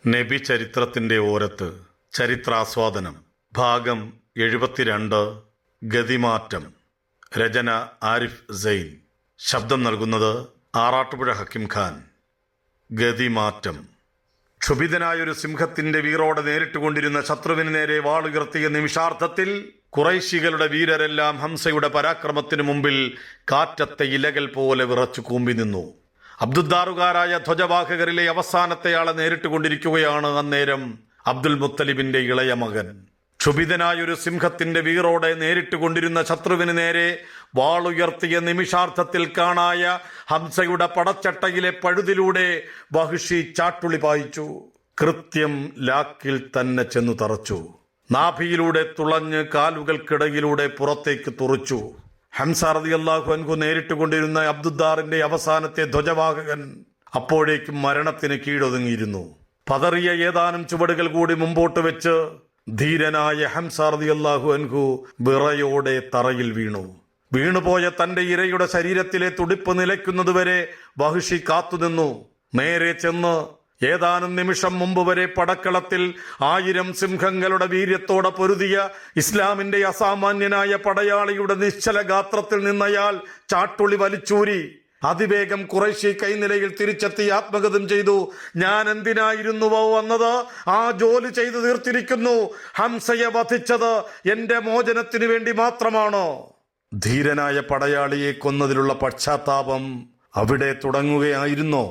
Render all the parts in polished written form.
നബി ചരിത്രത്തിൻ്റെ ഓരത്ത് ചരിത്രാസ്വാദനം ഭാഗം 72 ഗതിമാറ്റം. രചന ആരിഫ് സൈൻ. ശബ്ദം നൽകുന്നത് ആറാട്ടുപുഴ ഹക്കിം ഖാൻ. ഗതിമാറ്റം. ക്ഷുഭിതനായൊരു സിംഹത്തിന്റെ വീറോടെ നേരിട്ടുകൊണ്ടിരുന്ന ശത്രുവിന് നേരെ വാളുയർത്തിയ നിമിഷാർത്ഥത്തിൽ ഖുറൈശികളുടെ വീരരെല്ലാം ഹംസയുടെ പരാക്രമത്തിനു മുമ്പിൽ കാറ്റത്തെ ഇലകൾ പോലെ വിറച്ചു കൂമ്പി നിന്നു. അബ്ദുദ്ദാറുകാരായ ധ്വജവാഹകരിലെ അവസാനത്തെയാളെ നേരിട്ടുകൊണ്ടിരിക്കുകയാണ് അന്നേരം അബ്ദുൽ മുത്തലിബിന്റെ ഇളയ മകൻ. ക്ഷുഭിതനായൊരു സിംഹത്തിന്റെ വീറോടെ നേരിട്ടുകൊണ്ടിരുന്ന ശത്രുവിന് നേരെ വാളുയർത്തിയ നിമിഷാർത്ഥത്തിൽ കാണായ ഹംസയുടെ പടച്ചട്ടയിലെ പഴുതിലൂടെ വഹിഷി ചാട്ടുളി പായിച്ചു. കൃത്യം ലാക്കിൽ തന്നെ ചെന്നു തറച്ചു. നാഭിയിലൂടെ തുളഞ്ഞ് കാലുകൾക്കിടയിലൂടെ പുറത്തേക്ക് തുറിച്ചു. ഹംസ റളിയല്ലാഹു അൻഹു നേരിട്ടുകൊണ്ടിരുന്ന അബ്ദുദ്ദാറിന്റെ അവസാനത്തെ ധ്വജവാഹകൻ അപ്പോഴേക്കും മരണത്തിന് കീഴൊതുങ്ങിയിരുന്നു. പതറിയ ഏതാനും ചുവടുകൾ കൂടി മുമ്പോട്ട് വെച്ച് ധീരനായ ഹംസ റളിയല്ലാഹു അൻഹു വിറയോടെ തറയിൽ വീണു. വീണുപോയ തന്റെ ഇരയുടെ ശരീരത്തിലെ തുടിപ്പ് നിലയ്ക്കുന്നതുവരെ വഹിഷി കാത്തുനിന്നു. നേരെ ചെന്ന് ഏതാനും നിമിഷം മുമ്പ് വരെ പടക്കളത്തിൽ 1000 സിംഹങ്ങളുടെ വീര്യത്തോടെ പൊരുതിയ ഇസ്ലാമിന്റെ അസാമാന്യനായ പടയാളിയുടെ നിശ്ചല ഗാത്രത്തിൽ നിന്നയാൾ ചാട്ടുളി വലിച്ചൂരി അതിവേഗം ഖുറൈശി കൈനിലയിൽ തിരിച്ചെത്തി ആത്മഗതം ചെയ്തു. ഞാൻ എന്തിനായിരുന്നുവോ വന്നത്, ആ ജോലി ചെയ്തു തീർത്തിരിക്കുന്നു. ഹംസയെ വധിച്ചത് എന്റെ മോചനത്തിനു വേണ്ടി മാത്രമാണോ? ധീരനായ പടയാളിയെ കൊന്നതിലുള്ള പശ്ചാത്താപം അവിടെ തുടങ്ങുകയായിരുന്നോ?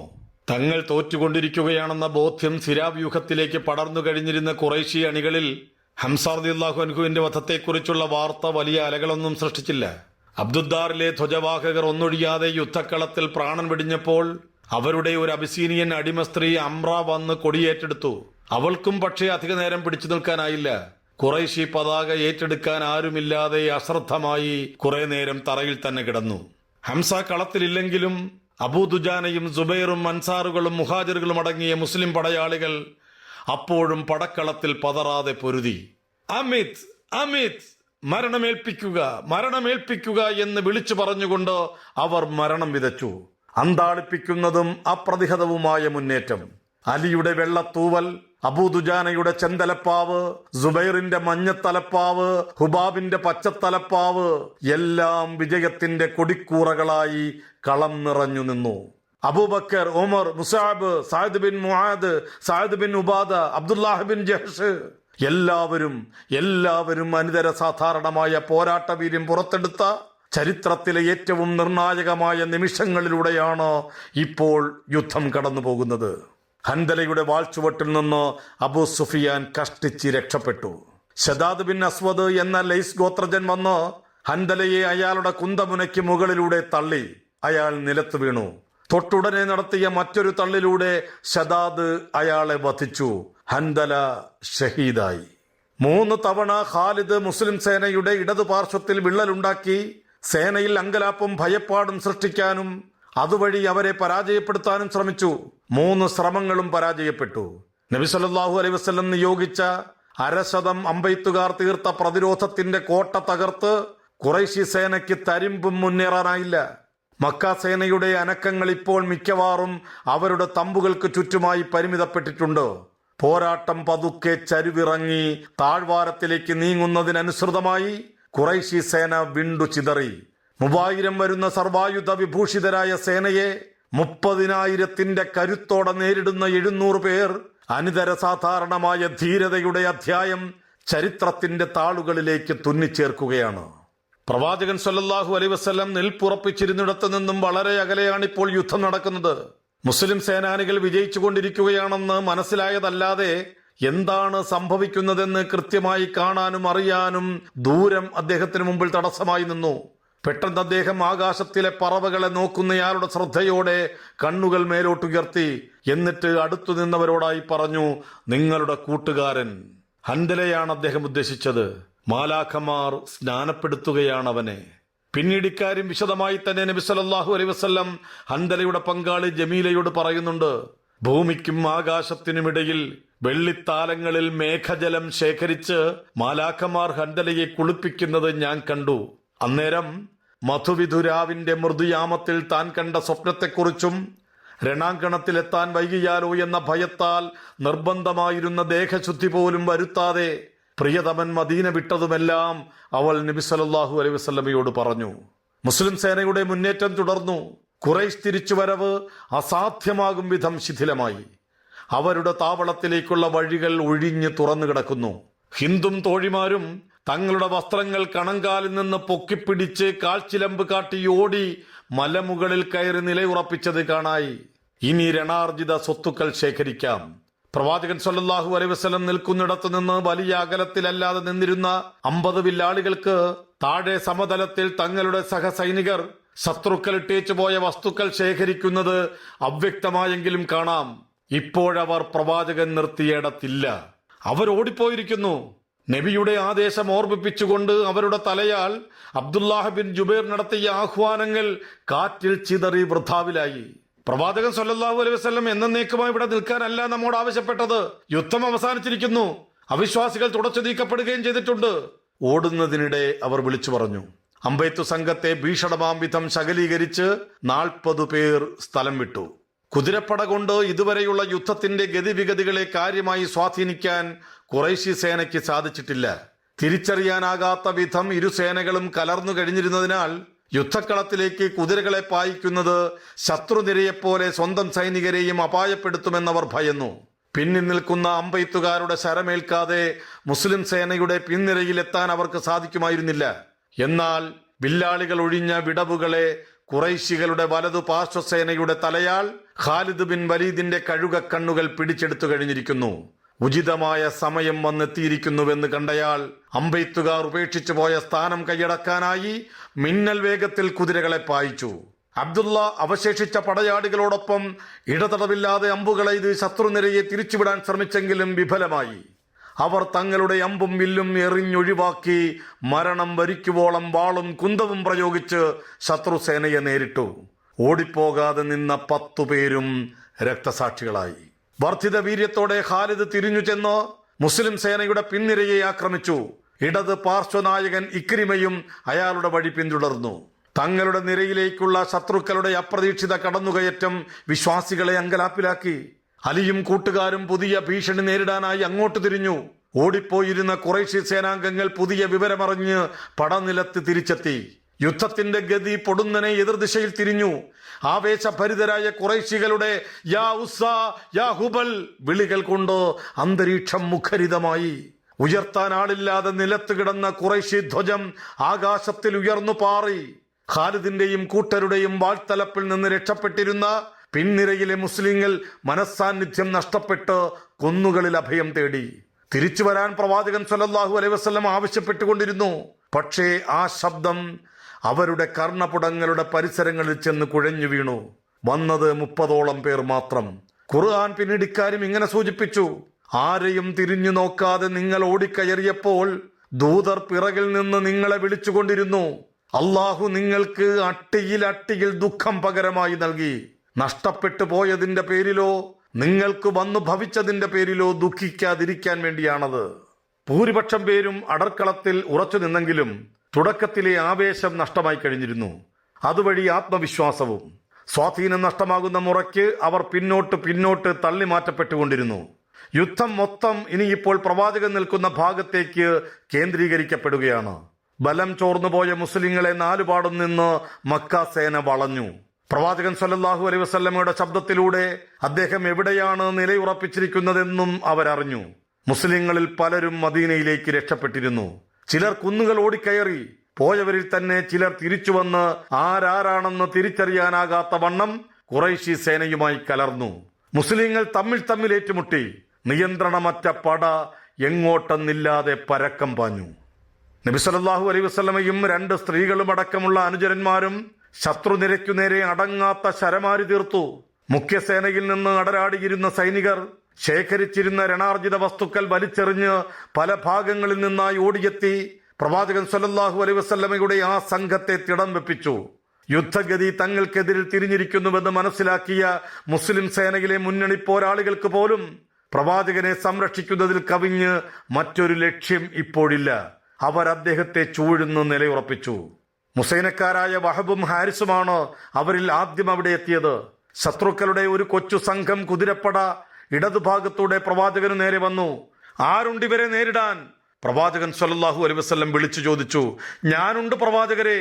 തങ്ങൾ തോറ്റുകൊണ്ടിരിക്കുകയാണെന്ന ബോധ്യം സിരാവ്യൂഹത്തിലേക്ക് പടർന്നു കഴിഞ്ഞിരുന്ന ഖുറൈശി അണികളിൽ ഹംസ റളിയല്ലാഹു അൻഹുവിന്റെ വധത്തെക്കുറിച്ചുള്ള വാർത്ത വലിയ അലകളൊന്നും സൃഷ്ടിച്ചില്ല. അബ്ദുദ്ദാറിലെ ധ്വജവാഹകർ ഒന്നൊഴിയാതെ യുദ്ധക്കളത്തിൽ പ്രാണൻ വെടിഞ്ഞപ്പോൾ അവരുടെ ഒരു അബിസീനിയൻ അടിമ സ്ത്രീ അമ്ര വന്ന് കൊടിയേറ്റെടുത്തു. അവൾക്കും പക്ഷേ അധിക നേരം പിടിച്ചു നിൽക്കാനായില്ല. ഖുറൈശി പതാക ഏറ്റെടുക്കാൻ ആരുമില്ലാതെ അശ്രദ്ധമായി കുറെ നേരം തറയിൽ തന്നെ കിടന്നു. ഹംസ കളത്തിലില്ലെങ്കിലും അബൂദുജാനയും സുബൈറും അൻസാറുകളും മുഹാജിറുകളും അടങ്ങിയ മുസ്ലിം പടയാളികൾ അപ്പോഴും പടക്കളത്തിൽ പതറാതെ പൊരുതി. അമിത് അമിത്, മരണമേൽപ്പിക്കുക മരണമേൽപ്പിക്കുക എന്ന് വിളിച്ചു പറഞ്ഞുകൊണ്ട് അവർ മരണം വിതച്ചു. അന്താളിപ്പിക്കുന്നതും അപ്രതിഹതവുമായ മുന്നേറ്റം. അലിയുടെ വെള്ളത്തൂവൽ, അബൂദുജാനയുടെ ചെന്തലപ്പാവ്, സുബൈറിന്റെ മഞ്ഞത്തലപ്പാവ്, ഹുബാബിന്റെ പച്ചത്തലപ്പാവ് എല്ലാം വിജയത്തിന്റെ കൊടിക്കൂറകളായി കളം നിറഞ്ഞു നിന്നു. Abu Bakr, Umar, Musab, Saad bin Muadh, Saad bin Ubada, Abdullah bin Jahsh എല്ലാവരും അനിതര സാധാരണമായ പോരാട്ടവീര്യം പുറത്തെടുത്ത ചരിത്രത്തിലെ ഏറ്റവും നിർണായകമായ നിമിഷങ്ങളിലൂടെയാണ് ഇപ്പോൾ യുദ്ധം കടന്നു പോകുന്നത്. ഹൻദലയുടെ വാൾച്ചുവട്ടിൽ നിന്ന് അബൂ സുഫിയാൻ കഷ്ടിച്ച് രക്ഷപ്പെട്ടു. ശദാദ് ബിൻ അസ്വദ് എന്ന ലൈസ് ഗോത്രജൻ വന്ന് ഹൻദലയെ അയാളുടെ കുന്തമുനയ്ക്ക് മുകളിലൂടെ തള്ളി. അയാൾ നിലത്ത് വീണു. തൊട്ടുടനെ നടത്തിയ മറ്റൊരു തള്ളിലൂടെ ശദാദ് അയാളെ വധിച്ചു. ഹൻദല ഷഹീദായി. 3 തവണ ഖാലിദ് മുസ്ലിം സേനയുടെ ഇടതു പാർശ്വത്തിൽ വിള്ളലുണ്ടാക്കി സേനയിൽ അങ്കലാപ്പും ഭയപ്പാടും സൃഷ്ടിക്കാനും അതുവഴി അവരെ പരാജയപ്പെടുത്താനും ശ്രമിച്ചു. 3 ശ്രമങ്ങളും പരാജയപ്പെട്ടു. നബി സല്ലല്ലാഹു അലൈഹി വസല്ലം നിയോഗിച്ച 100 അമ്പെയ്ത്തുകാർ തീർത്ത പ്രതിരോധത്തിന്റെ കോട്ട തകർത്ത് ഖുറൈശി സേനയ്ക്ക് തരിമ്പും മുന്നേറാനായില്ല. മക്ക സേനയുടെ അനക്കങ്ങൾ ഇപ്പോൾ മിക്കവാറും അവരുടെ തമ്പുകൾക്ക് ചുറ്റുമായി പരിമിതപ്പെട്ടിട്ടുണ്ട്. പോരാട്ടം പതുക്കെ ചരിവിറങ്ങി താഴ്വാരത്തിലേക്ക് നീങ്ങുന്നതിനനുസൃതമായി ഖുറൈശി സേന വിണ്ടു ചിതറി. 3000 വരുന്ന സർവായുധ വിഭൂഷിതരായ സേനയെ 30,000ന്റെ കരുത്തോടെ നേരിടുന്ന 700 പേർ. അനിതര സാധാരണമായ ധീരതയുടെ അധ്യായം ചരിത്രത്തിന്റെ താളുകളിലേക്ക് തുന്നിച്ചേർക്കുകയാണ്. പ്രവാചകൻ സല്ലല്ലാഹു അലൈഹി വസല്ലം നിൽപ്പുറപ്പിച്ചിരുന്നിടത്ത് നിന്നും വളരെ അകലെയാണിപ്പോൾ യുദ്ധം നടക്കുന്നത്. മുസ്ലിം സേനാനികൾ വിജയിച്ചുകൊണ്ടിരിക്കുകയാണെന്ന് മനസ്സിലായതല്ലാതെ എന്താണ് സംഭവിക്കുന്നതെന്ന് കൃത്യമായി കാണാനും അറിയാനും ദൂരം അദ്ദേഹത്തിന് മുമ്പിൽ തടസ്സമായി നിന്നു. പെട്ടെന്ന് അദ്ദേഹം ആകാശത്തിലെ പറവകളെ നോക്കുന്നയാളുടെ ശ്രദ്ധയോടെ കണ്ണുകൾ മേലോട്ടുയർത്തി. എന്നിട്ട് അടുത്തു നിന്നവരോടായി പറഞ്ഞു, നിങ്ങളുടെ കൂട്ടുകാരൻ. ഹൻദലയാണ് അദ്ദേഹം ഉദ്ദേശിച്ചത്. മാലാഖമാർ സ്നാനപ്പെടുത്തുകയാണവനെ. പിന്നീട് ഇക്കാര്യം വിശദമായി തന്നെ നബി സല്ലല്ലാഹു അലൈഹി വസല്ലം ഹൻദലയുടെ പങ്കാളി ജമീലയോട് പറയുന്നുണ്ട്. ഭൂമിക്കും ആകാശത്തിനുമിടയിൽ വെള്ളിത്താലങ്ങളിൽ മേഘജലം ശേഖരിച്ച് മാലാഖമാർ ഹൻദലയെ കുളിപ്പിക്കുന്നത് ഞാൻ കണ്ടു. അന്നേരം മധുവിധുരാവിന്റെ മൃദുയാമത്തിൽ താൻ കണ്ട സ്വപ്നത്തെക്കുറിച്ചും രണാങ്കണത്തിലെത്താൻ വൈകിയാലോ എന്ന ഭയത്താൽ നിർബന്ധമായിരുന്ന ദേഹശുദ്ധി പോലും വരുത്താതെ പ്രിയതമൻ മദീന വിട്ടതുമെല്ലാം അവൾ നബി സല്ലല്ലാഹു അലൈഹി വസല്ലമയോട് പറഞ്ഞു. മുസ്ലിം സേനയുടെ മുന്നേറ്റം തുടർന്നു. ഖുറൈശ് തിരിച്ചുവരവ് അസാധ്യമാകും വിധം ശിഥിലമായി. അവരുടെ താവളത്തിലേക്കുള്ള വഴികൾ ഒഴിഞ്ഞ് തുറന്നു കിടക്കുന്നു. ഹിന്ദും തോഴിമാരും തങ്ങളുടെ വസ്ത്രങ്ങൾ കണങ്കാലിൽ നിന്ന് പൊക്കിപ്പിടിച്ച് കാൽച്ചിലമ്പ് കാട്ടി ഓടി മലമുകളിൽ കയറി നിലയുറപ്പിച്ചത് കാണായി. ഇനി രണാർജിത സ്വത്തുക്കൾ ശേഖരിക്കാം. പ്രവാചകൻ സല്ലല്ലാഹു അലൈഹി വസല്ലം നിൽക്കുന്നിടത്ത് നിന്ന് വലിയ അകലത്തിലല്ലാതെ നിന്നിരുന്ന 50 വില്ലാളികൾക്ക് താഴെ സമതലത്തിൽ തങ്ങളുടെ സഹസൈനികർ ശത്രുക്കൾ ഇട്ടേച്ചു പോയ വസ്തുക്കൾ ശേഖരിക്കുന്നത് അവ്യക്തമായെങ്കിലും കാണാം. ഇപ്പോഴവർ പ്രവാചകൻ നിർത്തിയിടത്തില്ല. അവർ ഓടിപ്പോയിരിക്കുന്നു. നബിയുടെ ആദേശം ഓർമ്മിപ്പിച്ചുകൊണ്ട് അവരുടെ തലയാൽ അബ്ദുല്ലാഹ് ബിൻ ജുബൈർ നടത്തിയ ആഹ്വാനങ്ങൾ കാറ്റിൽ ചിതറി വൃഥാവിലായി. പ്രവാചകൻ സല്ലല്ലാഹു അലൈഹി വസല്ലം എന്നേക്കുമായി ഇവിടെ നിൽക്കാനല്ല നമ്മോട് ആവശ്യപ്പെട്ടത്. യുദ്ധം അവസാനിച്ചിരിക്കുന്നു. അവിശ്വാസികൾ തുടച്ചു നീക്കപ്പെടുകയും ചെയ്തിട്ടുണ്ട്. ഓടുന്നതിനിടെ അവർ വിളിച്ചു പറഞ്ഞു. അമ്പെയ്ത്തു സംഘത്തെ ഭീഷണമാം വിധം ശകലീകരിച്ച് 40 പേർ സ്ഥലം വിട്ടു. കുതിരപ്പട കൊണ്ട് ഇതുവരെയുള്ള യുദ്ധത്തിന്റെ ഗതിവിഗതികളെ കാര്യമായി സ്വാധീനിക്കാൻ ഖുറൈശി സേനയ്ക്ക് സാധിച്ചിട്ടില്ല. തിരിച്ചറിയാനാകാത്ത വിധം ഇരു സേനകളും കലർന്നു കഴിഞ്ഞിരുന്നതിനാൽ യുദ്ധക്കളത്തിലേക്ക് കുതിരകളെ പായിക്കുന്നത് ശത്രുനിരയെപ്പോലെ സ്വന്തം സൈനികരെയും അപായപ്പെടുത്തുമെന്നവർ ഭയന്നു. പിന്നിൽ നിൽക്കുന്ന അമ്പെയ്ത്തുകാരുടെ ശരമേൽക്കാതെ മുസ്ലിം സേനയുടെ പിൻനിരയിലെത്താൻ അവർക്ക് സാധിക്കുമായിരുന്നില്ല. എന്നാൽ വില്ലാളികൾ ഒഴിഞ്ഞ വിടവുകളെ ഖുറൈശികളുടെ വലതു പാർശ്വസേനയുടെ തലയാൽ ഖാലിദ് ബിൻ വലീദിന്റെ കഴുകക്കണ്ണുകൾ പിടിച്ചെടുത്തു കഴിഞ്ഞിരിക്കുന്നു. ഉചിതമായ സമയം വന്നെത്തിയിരിക്കുന്നുവെന്ന് കണ്ടയാൾ അമ്പെയ്ത്തുകാർ ഉപേക്ഷിച്ചു പോയ സ്ഥാനം കൈയടക്കാനായി മിന്നൽ വേഗത്തിൽ കുതിരകളെ പായിച്ചു. അബ്ദുള്ള അവശേഷിച്ച പടയാളികളോടൊപ്പം ഇടതടവില്ലാതെ അമ്പുകളെ ഇത് ശത്രുനിരയെ തിരിച്ചുവിടാൻ ശ്രമിച്ചെങ്കിലും വിഫലമായി. അവർ തങ്ങളുടെ അമ്പും വില്ലും എറിഞ്ഞൊഴിവാക്കി മരണം വരിക്കുവോളം വാളും കുന്തവും പ്രയോഗിച്ച് ശത്രുസേനയെ നേരിട്ടു. ഓടിപ്പോകാതെ നിന്ന 10 പേരും രക്തസാക്ഷികളായി. വർദ്ധിത വീര്യത്തോടെ ഖാലിദ് തിരിഞ്ഞു ചെന്ന് മുസ്ലിം സേനയുടെ പിൻനിരയെ ആക്രമിച്ചു. ഇടത് പാർശ്വനായകൻ ഇക്രിമയും അയാളുടെ വഴി പിന്തുടർന്നു. തങ്ങളുടെ നിരയിലേക്കുള്ള ശത്രുക്കളുടെ അപ്രതീക്ഷിത കടന്നുകയറ്റം വിശ്വാസികളെ അങ്കലാപ്പിലാക്കി. അലിയും കൂട്ടുകാരും പുതിയ ഭീഷണി നേരിടാനായി അങ്ങോട്ട് തിരിഞ്ഞു. ഓടിപ്പോയിരുന്ന ഖുറൈശി സേനാംഗങ്ങൾ പുതിയ വിവരമറിഞ്ഞ് പടനിലത്ത് തിരിച്ചെത്തി. യുദ്ധത്തിന്റെ ഗതി പൊടുന്നനെ എതിർദിശയിൽ തിരിഞ്ഞു. ആവേശഭരിതരായ ഖുറൈശികളുടെ യാ ഉസ്സ യാ ഹുബൽ വിളികൾ കൊണ്ട് അന്തരീക്ഷം മുഖരിതമായി. ഉയർത്താൻ ആളില്ലാതെ നിലത്ത് കിടന്ന ഖുറൈശി ധ്വജം ആകാശത്തിൽ ഉയർന്നു പാറി. ഖാലിദിന്റെയും കൂട്ടരുടെയും വാൾത്തലപ്പിൽ നിന്ന് രക്ഷപ്പെട്ടിരുന്ന പിൻനിരയിലെ മുസ്ലിങ്ങൾ മനസ്സാന്നിധ്യം നഷ്ടപ്പെട്ട് കുന്നുകളിൽ അഭയം തേടി. തിരിച്ചു വരാൻ പ്രവാചകൻ സല്ലല്ലാഹു അലൈഹി വസല്ലം ആവശ്യപ്പെട്ടുകൊണ്ടിരുന്നു. പക്ഷേ ആ ശബ്ദം അവരുടെ കർണപുടങ്ങളുടെ പരിസരങ്ങളിൽ ചെന്ന് കുഴഞ്ഞു വീണു. വന്നത് 30ഓളം പേർ മാത്രം. ഖുർആൻ പിന്നീട് ഇക്കാര്യം ഇങ്ങനെ സൂചിപ്പിച്ചു: ആരെയും തിരിഞ്ഞു നോക്കാതെ നിങ്ങൾ ഓടിക്കയറിയപ്പോൾ ദൂതർ പിറകിൽ നിന്ന് നിങ്ങളെ വിളിച്ചുകൊണ്ടിരുന്നു. അള്ളാഹു നിങ്ങൾക്ക് അട്ടിയിൽ ദുഃഖം പകരമായി നൽകി. നഷ്ടപ്പെട്ടു പോയതിന്റെ പേരിലോ നിങ്ങൾക്ക് വന്നു ഭവിച്ചതിന്റെ പേരിലോ ദുഃഖിക്കാതിരിക്കാൻ വേണ്ടിയാണത്. ഭൂരിപക്ഷം പേരും അടർക്കളത്തിൽ ഉറച്ചു നിന്നെങ്കിലും തുടക്കത്തിലെ ആവേശം നഷ്ടമായി കഴിഞ്ഞിരുന്നു. അതുവഴി ആത്മവിശ്വാസവും. സ്വാധീനം നഷ്ടമാകുന്ന മുറയ്ക്ക് അവർ പിന്നോട്ട് തള്ളിമാറ്റപ്പെട്ടുകൊണ്ടിരുന്നു. യുദ്ധം മൊത്തം ഇനിയിപ്പോൾ പ്രവാചകൻ നിൽക്കുന്ന ഭാഗത്തേക്ക് കേന്ദ്രീകരിക്കപ്പെടുകയാണ്. ബലം ചോർന്നുപോയ മുസ്ലിങ്ങളെ നാലുപാടും നിന്ന് മക്ക സേന വളഞ്ഞു. പ്രവാചകൻ സല്ലല്ലാഹു അലൈഹി വസല്ലമയുടെ ശബ്ദത്തിലൂടെ അദ്ദേഹം എവിടെയാണ് നിലയുറപ്പിച്ചിരിക്കുന്നതെന്നും അവരറിഞ്ഞു. മുസ്ലിങ്ങളിൽ പലരും മദീനയിലേക്ക് രക്ഷപ്പെട്ടിരുന്നു. ചിലർ കുന്നുകൾ ഓടിക്കയറി. പോയവരിൽ തന്നെ ചിലർ തിരിച്ചു വന്ന് ആരാണെന്ന് തിരിച്ചറിയാനാകാത്ത വണ്ണം ഖുറൈശി സേനയുമായി കലർന്നു. മുസ്ലിങ്ങൾ തമ്മിൽ ഏറ്റുമുട്ടി. നിയന്ത്രണമറ്റ പട എങ്ങോട്ടെന്നില്ലാതെ പരക്കം പാഞ്ഞു. നബി സല്ലല്ലാഹു അലൈഹി വസല്ലമയും 2 സ്ത്രീകളും അടക്കമുള്ള അനുചരന്മാരും ശത്രുനിരയ്ക്കു നേരെ അടങ്ങാത്ത ശരമാരി തീർത്തു. മുഖ്യസേനയിൽ നിന്ന് അടരാടിയിരുന്ന സൈനികർ ശേഖരിച്ചിരുന്ന രണാർജിത വസ്തുക്കൾ വലിച്ചെറിഞ്ഞ് പല ഭാഗങ്ങളിൽ നിന്നായി ഓടിയെത്തി പ്രവാചകൻ സല്ലല്ലാഹു അലൈഹി വസല്ലമയുടെ ആ സംഘത്തെ തിടം വെപ്പിച്ചു. യുദ്ധഗതി തങ്ങൾക്കെതിരിൽ തിരിഞ്ഞിരിക്കുന്നുവെന്ന് മനസ്സിലാക്കിയ മുസ്ലിം സേനയിലെ മുന്നണി പോരാളികൾക്ക് പോലും പ്രവാചകനെ സംരക്ഷിക്കുന്നതിൽ കവിഞ്ഞ് മറ്റൊരു ലക്ഷ്യം ഇപ്പോഴില്ല. അവർ അദ്ദേഹത്തെ ചൂഴ്ന്ന് നിലയുറപ്പിച്ചു. മുസൈനക്കാരായ വഹബും ഹാരിസുമാണ് അവരിൽ ആദ്യം അവിടെ എത്തിയത്. ശത്രുക്കളുടെ ഒരു കൊച്ചു സംഘം കുതിരപ്പട ഇടതുഭാഗത്തൂടെ പ്രവാചകന് നേരെ വന്നു. ആരുണ്ട് ഇവരെ നേരിടാൻ? പ്രവാചകൻ സ്വല്ലല്ലാഹു അലൈഹി വസല്ലം വിളിച്ചു ചോദിച്ചു. ഞാനുണ്ട് പ്രവാചകരെ.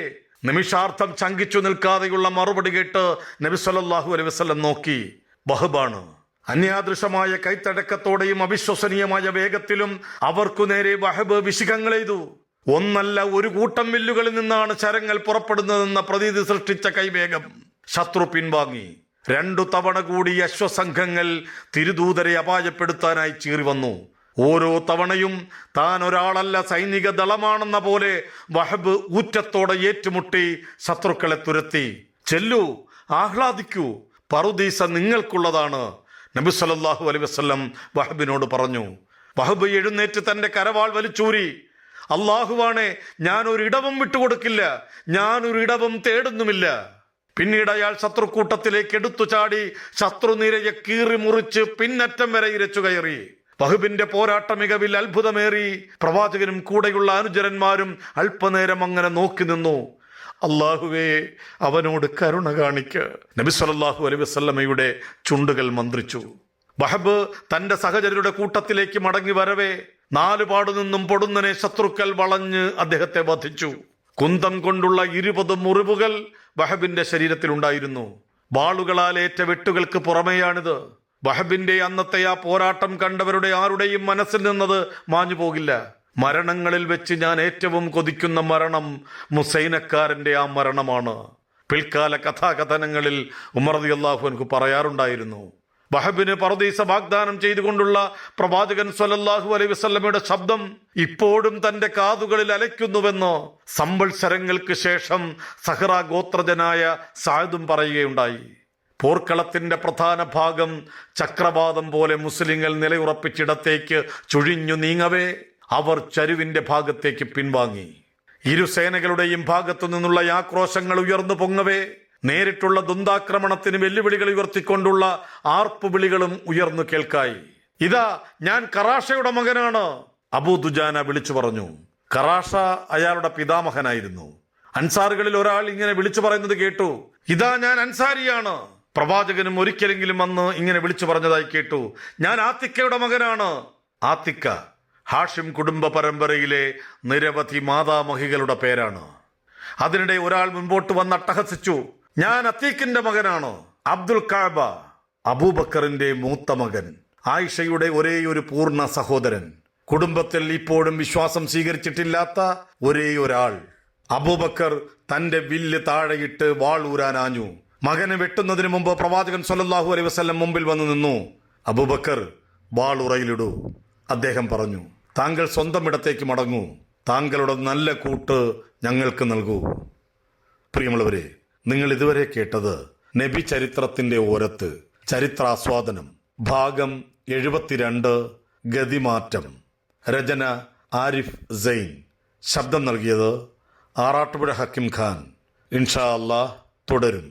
നിമിഷാർത്ഥം ചങ്കിച്ചു നിൽക്കാതെയുള്ള മറുപടി കേട്ട് നബി സ്വല്ലല്ലാഹു അലൈഹി വസല്ലം നോക്കി. വഹബാണ്. അന്യാദൃശമായ കൈത്തടക്കത്തോടെയും അവിശ്വസനീയമായ വേഗത്തിലും അവർക്കു നേരെ വഹബ് വിശിഖങ്ങളെയ്തു. ഒന്നല്ല, ഒരു കൂട്ടം വില്ലുകളിൽ നിന്നാണ് ശരങ്ങൾ പുറപ്പെടുന്നതെന്ന പ്രതീതി സൃഷ്ടിച്ച കൈവേഗം. ശത്രു പിൻവാങ്ങി. 2 തവണ കൂടി അശ്വസംഘങ്ങൾ തിരുദൂതരെ അപായപ്പെടുത്താനായി ചീറി വന്നു. ഓരോ തവണയും താൻ ഒരാളല്ല, സൈനിക ദളമാണെന്ന പോലെ വഹബ് ഊറ്റത്തോടെ ഏറ്റുമുട്ടി ശത്രുക്കളെ തുരത്തി. ചെല്ലൂ, ആഹ്ലാദിക്കൂ, പറുദീസ നിങ്ങൾക്കുള്ളതാണ് നബി സല്ലല്ലാഹു അലൈഹി വസല്ലം വഹബിനോട് പറഞ്ഞു. വഹബ് എഴുന്നേറ്റ് തന്റെ കരവാൾ വലിച്ചൂരി. അള്ളാഹുവാണേ, ഞാനൊരിടവും വിട്ടുകൊടുക്കില്ല, ഞാനൊരിടവും തേടുന്നുമില്ല. പിന്നീട് അയാൾ ശത്രുക്കൂട്ടത്തിലേക്ക് എടുത്തു ചാടി ശത്രുനിരയെ കീറി മുറിച്ച് പിന്നറ്റം വരെ ഇരച്ചു കയറി. വഹബിന്റെ പോരാട്ട മികവിൽ അത്ഭുതമേറി. പ്രവാചകനും കൂടെയുള്ള അനുചരന്മാരും അല്പനേരം അങ്ങനെ നോക്കി നിന്നു. അള്ളാഹുവേ, അവനോട് കരുണ കാണിക്ക്. നബി സല്ലല്ലാഹു അലൈഹി വസല്ലമയുടെ ചുണ്ടുകൾ മന്ത്രിച്ചു. വഹബ് തന്റെ സഹചര്യരുടെ കൂട്ടത്തിലേക്ക് മടങ്ങി വരവേ 4 പാടു നിന്നും പൊടുന്നനെ ശത്രുക്കൾ വളഞ്ഞ് അദ്ദേഹത്തെ വധിച്ചു. കുന്തം കൊണ്ടുള്ള 20 മുറിവുകൾ വഹബിന്റെ ശരീരത്തിലുണ്ടായിരുന്നു. വാളുകളാലേറ്റ വെട്ടുകൾക്ക് പുറമെയാണിത്. വഹബിന്റെ അന്നത്തെ ആ പോരാട്ടം കണ്ടവരുടെ ആരുടെയും മനസ്സിൽ നിന്നത് മാഞ്ഞു പോകില്ല. മരണങ്ങളിൽ വെച്ച് ഞാൻ ഏറ്റവും കൊതിക്കുന്ന മരണം മുസൈനക്കാരന്റെ ആ മരണമാണ്. പിൽക്കാല കഥാകഥനങ്ങളിൽ ഉമർ റളിയല്ലാഹു അൻഹു പറയാറുണ്ടായിരുന്നു, വഹബിന് പറുദീസ വാഗ്ദാനം ചെയ്തുകൊണ്ടുള്ള പ്രവാചകൻ സ്വല്ലല്ലാഹു അലൈഹി വസല്ലമയുടെ ശബ്ദം ഇപ്പോഴും തന്റെ കാതുകളിൽ അലയ്ക്കുന്നുവെന്ന് സംവത്സരങ്ങൾക്ക് ശേഷം സഹറ ഗോത്രജനായ സഅദും പറയുകയുണ്ടായി. പോർക്കളത്തിന്റെ പ്രധാന ഭാഗം ചക്രവാതം പോലെ മുസ്ലിങ്ങൾ നിലയുറപ്പിച്ചിടത്തേക്ക് ചുഴിഞ്ഞു നീങ്ങവേ അവർ ചരുവിന്റെ ഭാഗത്തേക്ക് പിൻവാങ്ങി. ഇരുസേനകളുടെയും ഭാഗത്തു നിന്നുള്ള ആക്രോശങ്ങൾ ഉയർന്നു പൊങ്ങവേ നേരിട്ടുള്ള ദ്വന്ദ്വാക്രമണത്തിന് വെല്ലുവിളികൾ ഉയർത്തിക്കൊണ്ടുള്ള ആർപ്പുവിളികളും ഉയർന്നു കേൾക്കായി. ഇതാ, ഞാൻ കറാഷയുടെ മകനാണ്, അബൂ ദുജാന വിളിച്ചു പറഞ്ഞു. കറാഷ അയാളുടെ പിതാമഹനായിരുന്നു. അൻസാറുകളിൽ ഒരാൾ ഇങ്ങനെ വിളിച്ചു പറയുന്നത് കേട്ടു. ഇതാ, ഞാൻ അൻസാരിയാണ്. പ്രവാചകനും ഒരിക്കലെങ്കിലും വന്ന് ഇങ്ങനെ വിളിച്ചു പറഞ്ഞതായി കേട്ടു. ഞാൻ ആത്തിക്കയുടെ മകനാണ്. ആത്തിക്ക ഹാഷിം കുടുംബ പരമ്പരയിലെ നിരവധി മാതാമഹികളുടെ പേരാണ്. അതിനിടെ ഒരാൾ മുൻപോട്ട് വന്ന് അട്ടഹസിച്ചു. ഞാൻ അത്തീഖിന്റെ മകനാണ്. അബ്ദുൽ കഅബ അബൂബക്കറിന്റെ മൂത്ത മകൻ, ആയിഷയുടെ ഒരേയൊരു പൂർണ്ണ സഹോദരൻ, കുടുംബത്തിൽ ഇപ്പോഴും വിശ്വാസം സ്വീകരിച്ചിട്ടില്ലാത്ത ഒരേ ഒരാൾ. അബൂബക്കർ തന്റെ വില്ല് താഴെയിട്ട് വാൾ ഊരാനാഞ്ഞു. മകനെ വെട്ടുന്നതിന് മുമ്പ് പ്രവാചകൻ സ്വല്ലല്ലാഹു അലൈഹി വസല്ലം മുമ്പിൽ വന്നു നിന്നു. അബൂബക്കർ, വാൾ ഉറയിലിടൂ. അദ്ദേഹം പറഞ്ഞു, താങ്കൾ സ്വന്തം ഇടത്തേക്ക് മടങ്ങൂ. താങ്കളുടെ നല്ല കൂട്ട് ഞങ്ങൾക്ക് നൽകൂ. പ്രിയമുള്ളവരെ, നിങ്ങൾ ഇതുവരെ കേട്ടത് നബി ചരിത്രത്തിന്റെ ഓരത്ത് ചരിത്രാസ്വാദനം ഭാഗം 72 ഗതിമാറ്റം. രചന ആരിഫ് സൈൻ. ശബ്ദം നൽകിയത് ആറാട്ടുപുഴ ഹക്കിം ഖാൻ. ഇൻഷാ അല്ലാഹ് തുടരും.